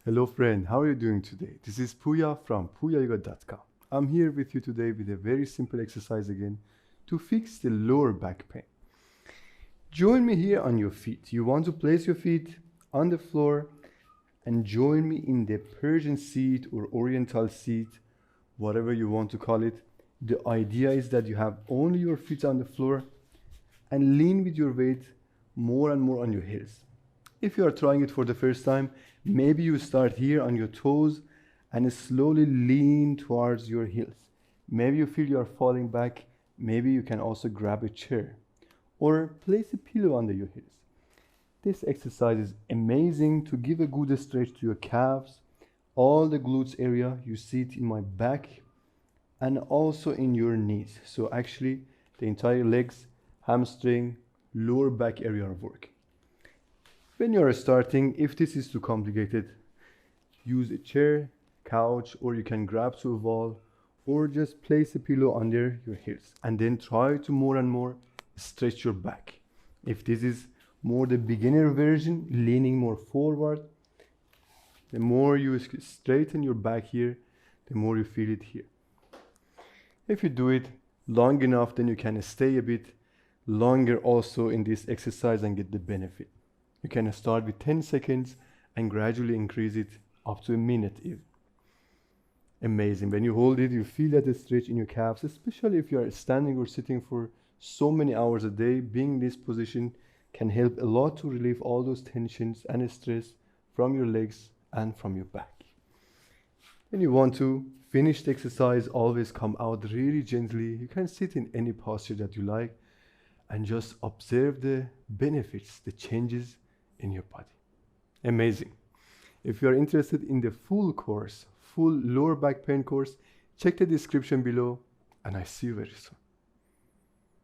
Hello friend, how are you doing today? This is Puya from puyayoga.com. I'm here with you today with a very simple exercise again to fix the lower back pain. Join me here on your feet. You want to place your feet on the floor and join me in the Persian seat or Oriental seat, whatever you want to call it. The idea is that you have only your feet on the floor and lean with your weight more and more on your heels. If you are trying it for the first time, maybe you start here on your toes and slowly lean towards your heels. Maybe you feel you are falling back. Maybe you can also grab a chair or place a pillow under your heels. This exercise is amazing to give a good stretch to your calves, all the glutes area. You see it in my back and also in your knees. So actually the entire legs, hamstring, lower back area are working. When you are starting, if this is too complicated, use a chair, couch, or you can grab to a wall, or just place a pillow under your heels. And then try to more and more stretch your back. If this is more the beginner version, leaning more forward, the more you straighten your back here, the more you feel it here. If you do it long enough, then you can stay a bit longer also in this exercise and get the benefit. You can start with 10 seconds and gradually increase it up to a minute even. Amazing. When you hold it, you feel that stretch in your calves, especially if you are standing or sitting for so many hours a day. Being in this position can help a lot to relieve all those tensions and stress from your legs and from your back. When you want to finish the exercise, always come out really gently. You can sit in any posture that you like and just observe the benefits, the changes in your body. Amazing. If you are interested in the full course, full lower back pain course, check the description below and I see you very soon.